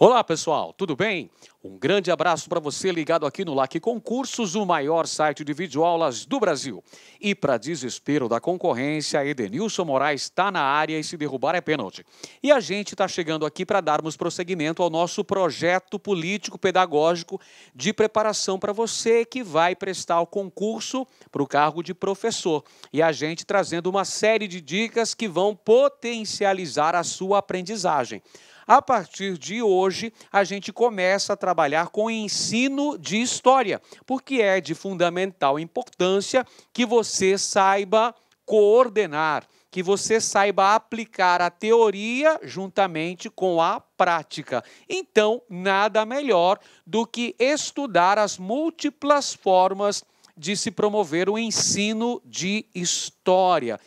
Olá, pessoal, tudo bem? Um grande abraço para você ligado aqui no LAC Concursos, o maior site de videoaulas do Brasil. E para desespero da concorrência, Edenilson Moraes está na área e se derrubar é pênalti. E a gente está chegando aqui para darmos prosseguimento ao nosso projeto político-pedagógico de preparação para você que vai prestar o concurso para o cargo de professor. E a gente trazendo uma série de dicas que vão potencializar a sua aprendizagem. A partir de hoje, a gente começa a trabalhar com o ensino de história, porque é de fundamental importância que você saiba coordenar, que você saiba aplicar a teoria juntamente com a prática. Então, nada melhor do que estudar as múltiplas formas de se promover o ensino de história.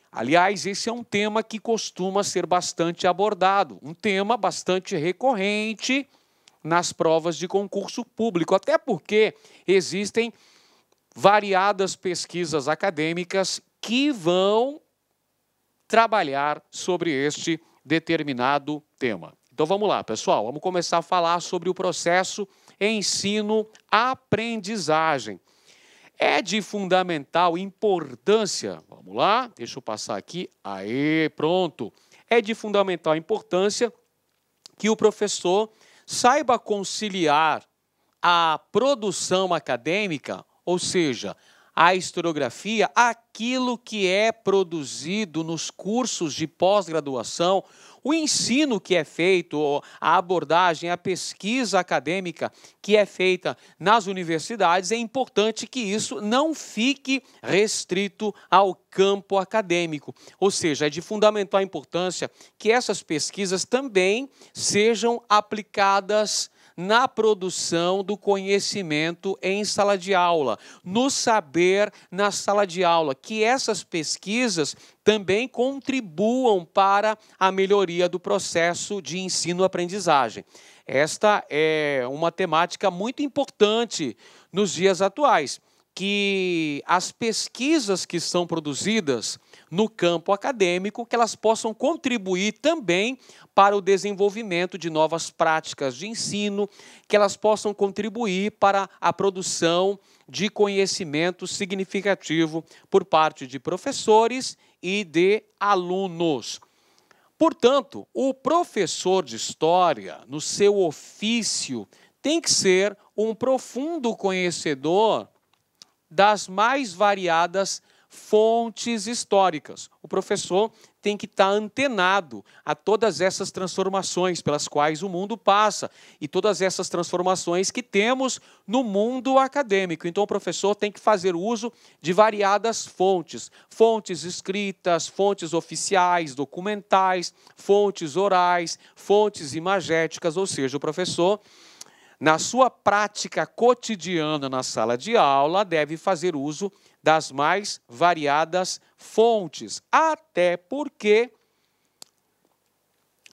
Aliás, esse é um tema que costuma ser bastante abordado, um tema bastante recorrente nas provas de concurso público, até porque existem variadas pesquisas acadêmicas que vão trabalhar sobre este determinado tema. Então vamos lá, pessoal, vamos começar a falar sobre o processo ensino-aprendizagem. É de fundamental importância, vamos lá, deixa eu passar aqui, aê, pronto. É de fundamental importância que o professor saiba conciliar a produção acadêmica, ou seja, a historiografia, aquilo que é produzido nos cursos de pós-graduação, o ensino que é feito, a abordagem, a pesquisa acadêmica que é feita nas universidades, é importante que isso não fique restrito ao campo acadêmico. Ou seja, é de fundamental importância que essas pesquisas também sejam aplicadas na produção do conhecimento em sala de aula, no saber na sala de aula, que essas pesquisas também contribuam para a melhoria do processo de ensino-aprendizagem. Esta é uma temática muito importante nos dias atuais, que as pesquisas que são produzidas no campo acadêmico, que elas possam contribuir também para o desenvolvimento de novas práticas de ensino, que elas possam contribuir para a produção de conhecimento significativo por parte de professores e de alunos. Portanto, o professor de história, no seu ofício, tem que ser um profundo conhecedor das mais variadas fontes históricas. O professor tem que estar antenado a todas essas transformações pelas quais o mundo passa e todas essas transformações que temos no mundo acadêmico. Então, o professor tem que fazer uso de variadas fontes, fontes escritas, fontes oficiais, documentais, fontes orais, fontes imagéticas, ou seja, o professor, na sua prática cotidiana na sala de aula, deve fazer uso das mais variadas fontes, até porque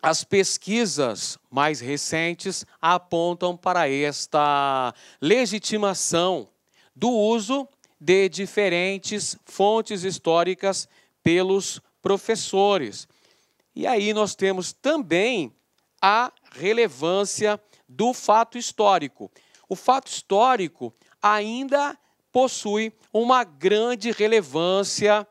as pesquisas mais recentes apontam para esta legitimação do uso de diferentes fontes históricas pelos professores. E aí nós temos também a relevância do fato histórico. O fato histórico ainda possui uma grande relevância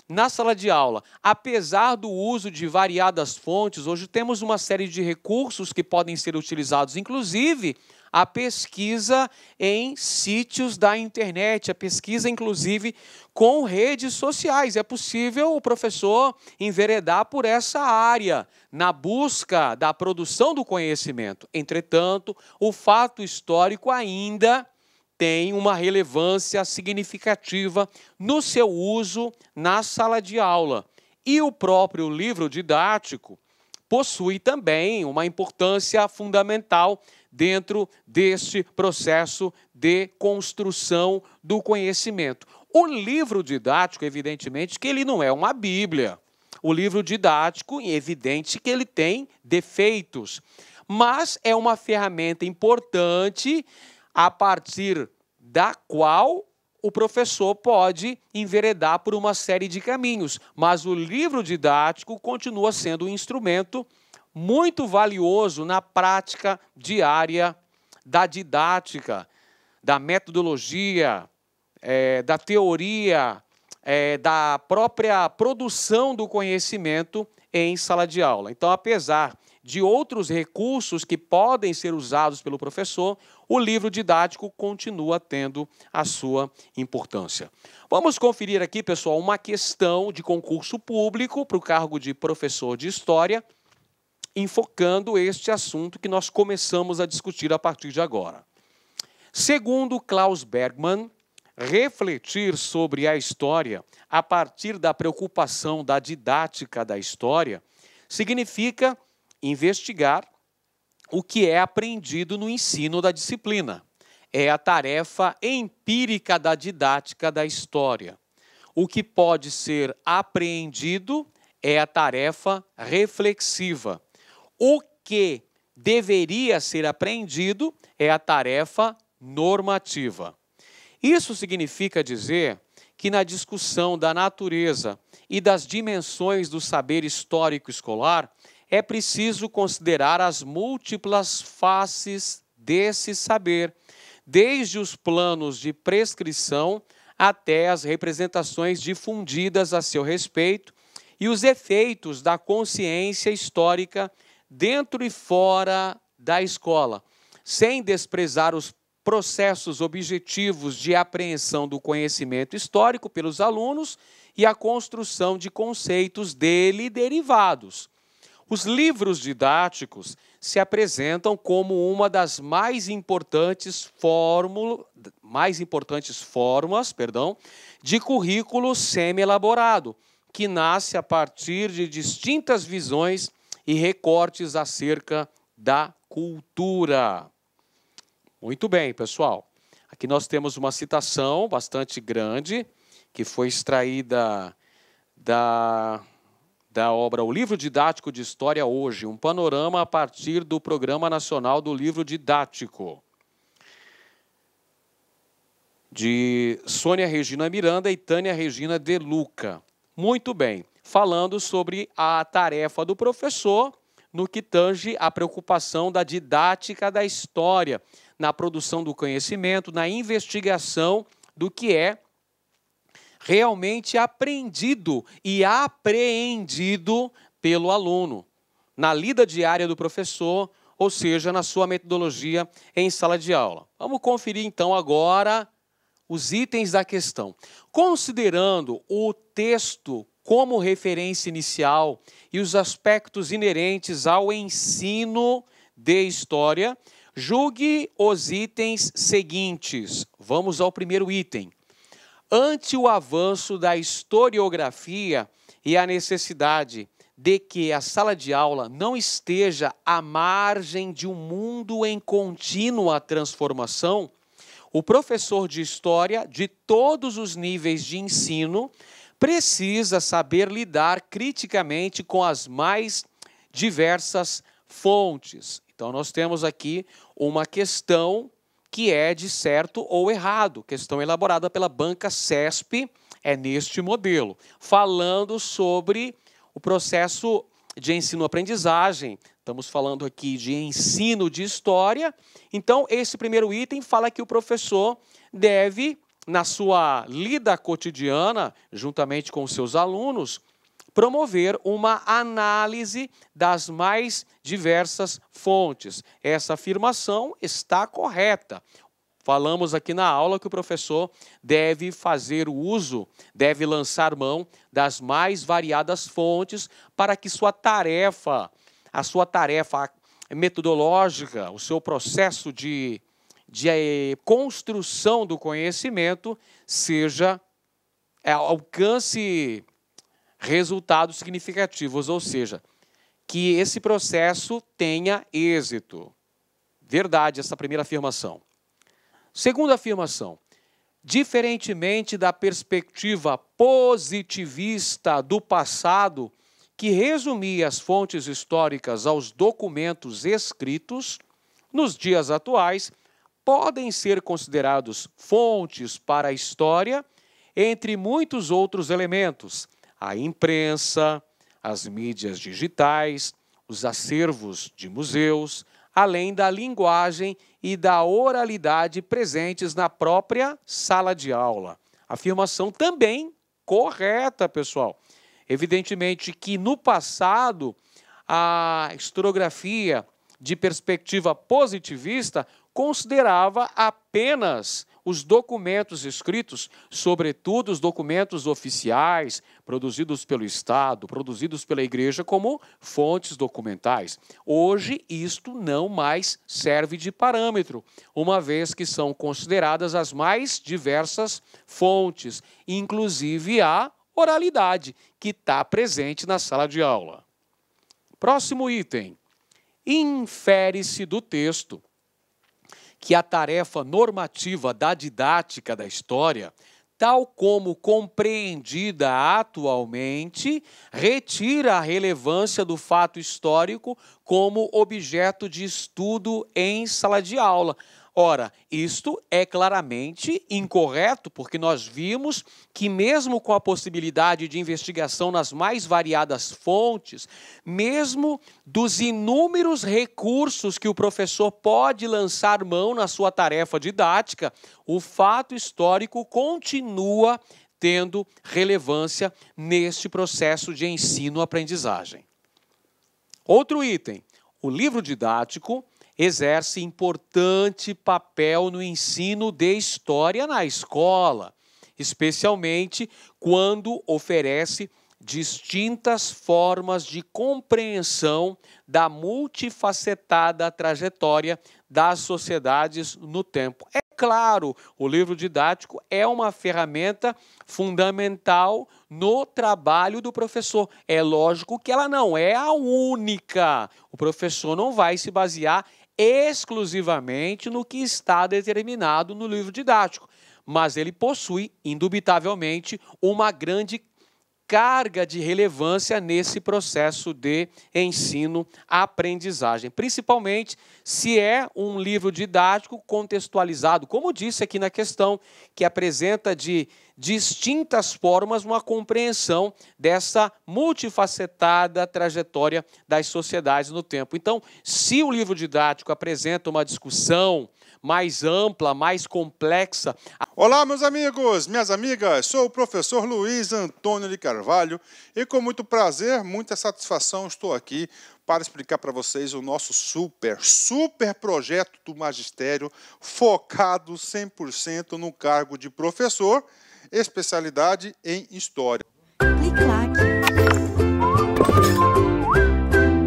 na sala de aula. Apesar do uso de variadas fontes, hoje temos uma série de recursos que podem ser utilizados, inclusive a pesquisa em sítios da internet, a pesquisa, inclusive, com redes sociais. É possível o professor enveredar por essa área na busca da produção do conhecimento. Entretanto, o fato histórico ainda tem uma relevância significativa no seu uso na sala de aula. E o próprio livro didático possui também uma importância fundamental dentro deste processo de construção do conhecimento. O livro didático, evidentemente, que ele não é uma Bíblia. O livro didático, é evidente que ele tem defeitos, mas é uma ferramenta importante a partir da qual o professor pode enveredar por uma série de caminhos, mas o livro didático continua sendo um instrumento muito valioso na prática diária da didática, da metodologia, da teoria, da própria produção do conhecimento em sala de aula. Então, apesar de outros recursos que podem ser usados pelo professor, o livro didático continua tendo a sua importância. Vamos conferir aqui, pessoal, uma questão de concurso público para o cargo de professor de História, enfocando este assunto que nós começamos a discutir a partir de agora. Segundo Klaus Bergmann, refletir sobre a história a partir da preocupação da didática da história significa investigar o que é aprendido no ensino da disciplina. É a tarefa empírica da didática da história. O que pode ser apreendido é a tarefa reflexiva. O que deveria ser aprendido é a tarefa normativa. Isso significa dizer que na discussão da natureza e das dimensões do saber histórico escolar, é preciso considerar as múltiplas faces desse saber, desde os planos de prescrição até as representações difundidas a seu respeito e os efeitos da consciência histórica dentro e fora da escola, sem desprezar os processos objetivos de apreensão do conhecimento histórico pelos alunos e a construção de conceitos dele derivados. Os livros didáticos se apresentam como uma das mais importantes formas de currículo semi-elaborado, que nasce a partir de distintas visões e recortes acerca da cultura. Muito bem, pessoal. Aqui nós temos uma citação bastante grande, que foi extraída da obra O Livro Didático de História Hoje, um panorama a partir do Programa Nacional do Livro Didático, de Sônia Regina Miranda e Tânia Regina De Luca. Muito bem, falando sobre a tarefa do professor no que tange a preocupação da didática da história, na produção do conhecimento, na investigação do que é realmente aprendido e apreendido pelo aluno, na lida diária do professor, ou seja, na sua metodologia em sala de aula. Vamos conferir então agora os itens da questão. Considerando o texto como referência inicial e os aspectos inerentes ao ensino de história, julgue os itens seguintes. Vamos ao primeiro item. Ante o avanço da historiografia e a necessidade de que a sala de aula não esteja à margem de um mundo em contínua transformação, o professor de história, de todos os níveis de ensino, precisa saber lidar criticamente com as mais diversas fontes. Então, nós temos aqui uma questão que é de certo ou errado, questão elaborada pela banca CESP, é neste modelo, falando sobre o processo de ensino-aprendizagem. Estamos falando aqui de ensino de história. Então, esse primeiro item fala que o professor deve, na sua lida cotidiana, juntamente com os seus alunos, promover uma análise das mais diversas fontes. Essa afirmação está correta. Falamos aqui na aula que o professor deve fazer uso, deve lançar mão das mais variadas fontes para que a sua tarefa metodológica, o seu processo de construção do conhecimento alcance resultados significativos, ou seja, que esse processo tenha êxito. Verdade, essa primeira afirmação. Segunda afirmação. Diferentemente da perspectiva positivista do passado, que resumia as fontes históricas aos documentos escritos, nos dias atuais, podem ser considerados fontes para a história, entre muitos outros elementos, a imprensa, as mídias digitais, os acervos de museus, além da linguagem e da oralidade presentes na própria sala de aula. Afirmação também correta, pessoal. Evidentemente que no passado a historiografia de perspectiva positivista considerava apenas os documentos escritos, sobretudo os documentos oficiais, produzidos pelo Estado, produzidos pela Igreja, como fontes documentais. Hoje, isto não mais serve de parâmetro, uma vez que são consideradas as mais diversas fontes, inclusive a oralidade, que está presente na sala de aula. Próximo item. Infere-se do texto que a tarefa normativa da didática da história, tal como compreendida atualmente, retira a relevância do fato histórico como objeto de estudo em sala de aula. Ora, isto é claramente incorreto, porque nós vimos que mesmo com a possibilidade de investigação nas mais variadas fontes, mesmo dos inúmeros recursos que o professor pode lançar mão na sua tarefa didática, o fato histórico continua tendo relevância neste processo de ensino-aprendizagem. Outro item, o livro didático exerce importante papel no ensino de história na escola, especialmente quando oferece distintas formas de compreensão da multifacetada trajetória das sociedades no tempo. É claro, o livro didático é uma ferramenta fundamental no trabalho do professor. É lógico que ela não é a única. O professor não vai se basear exclusivamente no que está determinado no livro didático, mas ele possui, indubitavelmente, uma grande carga de relevância nesse processo de ensino-aprendizagem, principalmente se é um livro didático contextualizado, como disse aqui na questão, que apresenta de distintas formas uma compreensão dessa multifacetada trajetória das sociedades no tempo. Então, se o livro didático apresenta uma discussão mais ampla, mais complexa. Olá, meus amigos, minhas amigas, sou o professor Luiz Antônio de Carvalho e com muito prazer, muita satisfação estou aqui para explicar para vocês o nosso super projeto do magistério focado 100% no cargo de professor, especialidade em História. Clique lá.